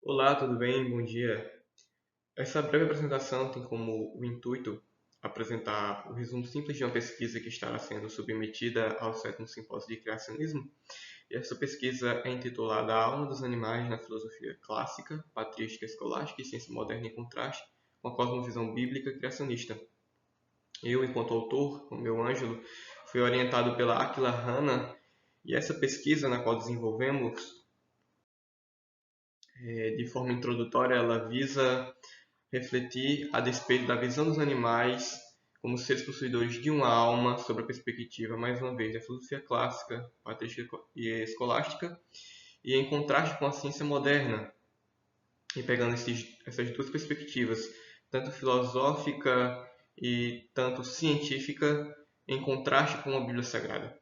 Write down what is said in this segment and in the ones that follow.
Olá, tudo bem? Bom dia. Essa breve apresentação tem como o intuito apresentar o resumo simples de uma pesquisa que estará sendo submetida ao 7º Simpósio de Criacionismo. E essa pesquisa é intitulada A Alma dos Animais na Filosofia Clássica, Patrística Escolástica e Ciência Moderna em Contraste com a Cosmovisão Bíblica Criacionista. Eu, enquanto autor, o meu Ângelo, fui orientado pela Aquila Hanna e essa pesquisa na qual desenvolvemos, de forma introdutória, ela visa refletir a despeito da visão dos animais como seres possuidores de uma alma sobre a perspectiva, mais uma vez, da filosofia clássica, patrística e escolástica, e em contraste com a ciência moderna, e pegando essas duas perspectivas, tanto filosófica e tanto científica, em contraste com a Bíblia Sagrada.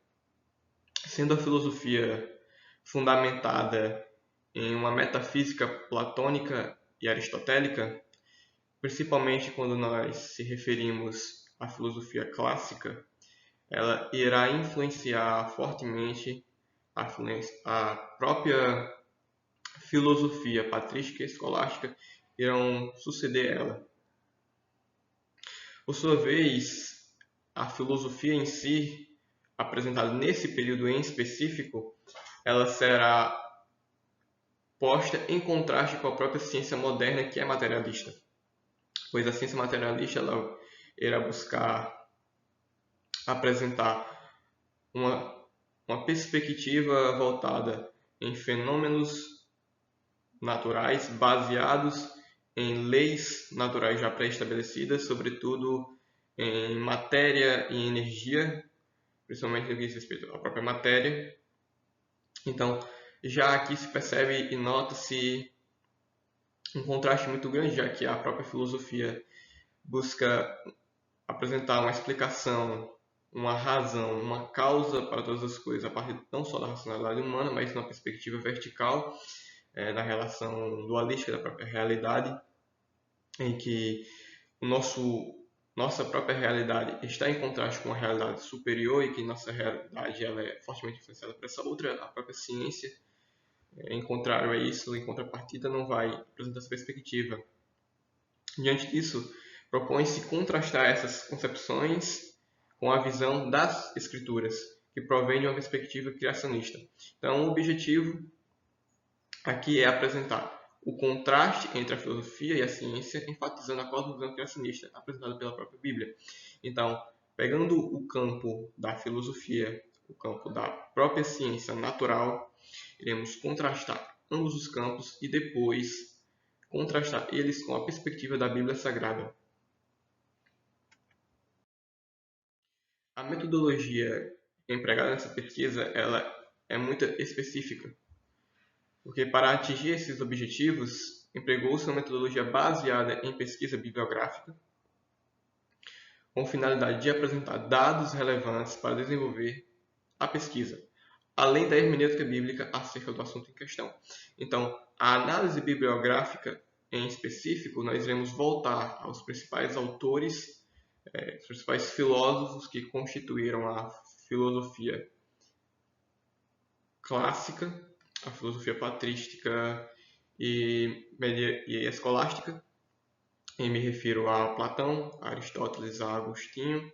Sendo a filosofia fundamentada em uma metafísica platônica e aristotélica, principalmente quando nós se referimos à filosofia clássica, ela irá influenciar fortemente a própria filosofia patrística e escolástica, irão suceder ela. Por sua vez, a filosofia em si, apresentada nesse período em específico, ela será posta em contraste com a própria ciência moderna, que é materialista, pois a ciência materialista ela irá buscar apresentar uma, uma perspectiva voltada em fenômenos naturais baseados em leis naturais já pré-estabelecidas, sobretudo em matéria e energia, principalmente no que diz respeito à própria matéria. Então, já aqui se percebe e nota-se um contraste muito grande, já que a própria filosofia busca apresentar uma explicação, uma razão, uma causa para todas as coisas, a partir não só da racionalidade humana, mas na perspectiva vertical, da relação dualística da própria realidade, em que nossa própria realidade está em contraste com a realidade superior e que nossa realidade ela é fortemente influenciada por essa outra, a própria ciência. Em contrário a isso, em contrapartida, não vai apresentar essa perspectiva. Diante disso, propõe-se contrastar essas concepções com a visão das escrituras, que provém de uma perspectiva criacionista. Então, o objetivo aqui é apresentar o contraste entre a filosofia e a ciência, enfatizando a cosmovisão criacionista apresentada pela própria Bíblia. Então, pegando o campo da filosofia, o campo da própria ciência natural, iremos contrastar ambos os campos e depois contrastar eles com a perspectiva da Bíblia Sagrada. A metodologia empregada nessa pesquisa ela é muito específica, porque para atingir esses objetivos empregou-se uma metodologia baseada em pesquisa bibliográfica, com finalidade de apresentar dados relevantes para desenvolver a pesquisa, além da hermenêutica bíblica acerca do assunto em questão. Então, a análise bibliográfica em específico, nós iremos voltar aos principais autores, os principais filósofos que constituíram a filosofia clássica, a filosofia patrística e escolástica. E me refiro a Platão, a Aristóteles, a Agostinho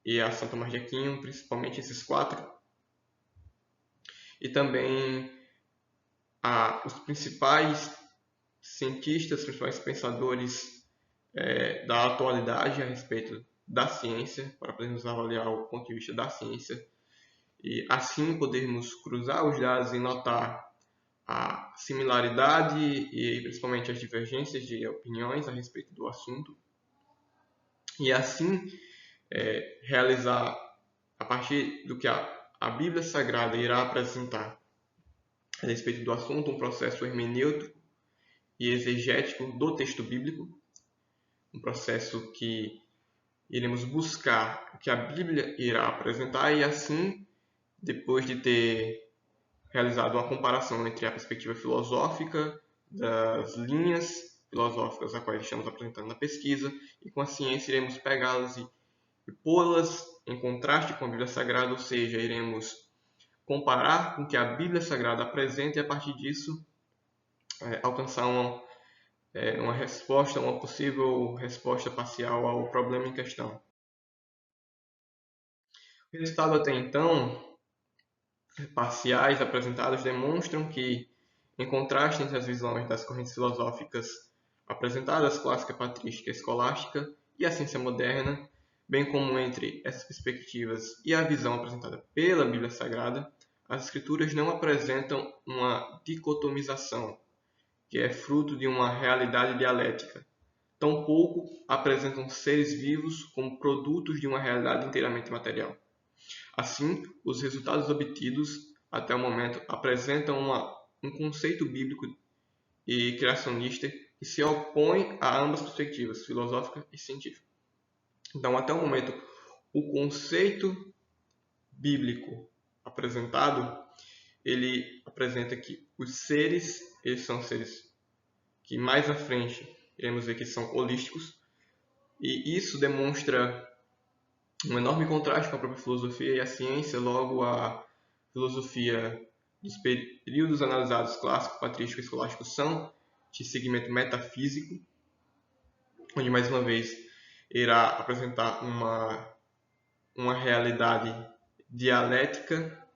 e a São Tomás de Aquino, principalmente esses quatro. E também os principais cientistas, os principais pensadores da atualidade a respeito da ciência, para podermos avaliar o ponto de vista da ciência e assim podermos cruzar os dados e notar a similaridade e principalmente as divergências de opiniões a respeito do assunto e assim realizar a partir do que a Bíblia Sagrada irá apresentar a respeito do assunto um processo hermenêutico e exegético do texto bíblico, um processo que iremos buscar o que a Bíblia irá apresentar e assim, depois de ter realizado uma comparação entre a perspectiva filosófica das linhas filosóficas a quais estamos apresentando na pesquisa e com a ciência iremos pegá-las e pô-las em contraste com a Bíblia Sagrada, ou seja, iremos comparar com o que a Bíblia Sagrada apresenta e a partir disso alcançar uma resposta, uma possível resposta parcial ao problema em questão. O resultado até então, parciais apresentados demonstram que, em contraste entre as visões das correntes filosóficas apresentadas, clássica, patrística, escolástica e a ciência moderna, bem como entre essas perspectivas e a visão apresentada pela Bíblia Sagrada, as Escrituras não apresentam uma dicotomização, que é fruto de uma realidade dialética. Tampouco apresentam seres vivos como produtos de uma realidade inteiramente material. Assim, os resultados obtidos até o momento apresentam um conceito bíblico e criacionista que se opõe a ambas perspectivas, filosófica e científica. Então, até o momento, o conceito bíblico apresentado, ele apresenta que os seres, eles são seres que mais à frente iremos ver que são holísticos, e isso demonstra um enorme contraste com a própria filosofia e a ciência. Logo, a filosofia dos períodos analisados, clássico, patrístico e escolástico, são de segmento metafísico, onde, mais uma vez, irá apresentar uma realidade dialética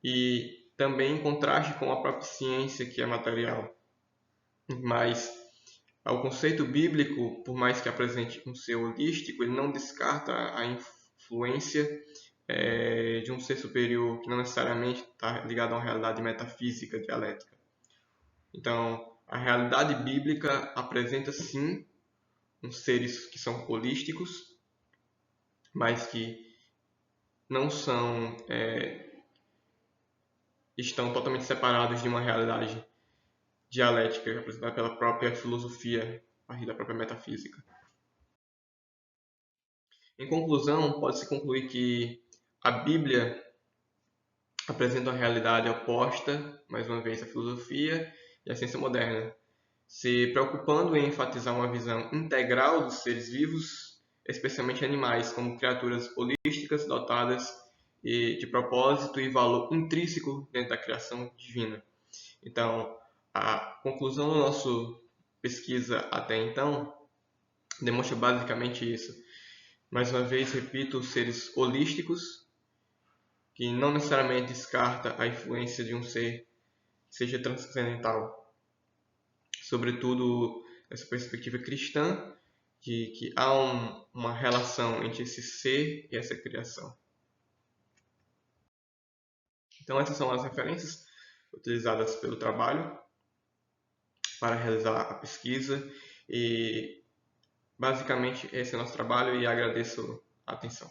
e também em contraste com a própria ciência, que é material. Mas o conceito bíblico, por mais que apresente um ser holístico, ele não descarta a influência de um ser superior que não necessariamente está ligado a uma realidade metafísica dialética. Então, a realidade bíblica apresenta sim uns seres que são holísticos, mas que não estão totalmente separados de uma realidade dialética representada pela própria filosofia, a partir da própria metafísica. Em conclusão, pode-se concluir que a Bíblia apresenta uma realidade oposta, mais uma vez, à filosofia e à ciência moderna, se preocupando em enfatizar uma visão integral dos seres vivos, especialmente animais, como criaturas holísticas dotadas de propósito e valor intrínseco dentro da criação divina. Então, a conclusão da nossa pesquisa até então demonstra basicamente isso. Mais uma vez, repito, seres holísticos, que não necessariamente descarta a influência de um ser que seja transcendental. Sobretudo, essa perspectiva cristã, de que há uma relação entre esse ser e essa criação. Então, essas são as referências utilizadas pelo trabalho para realizar a pesquisa, e basicamente esse é o nosso trabalho, e agradeço a atenção.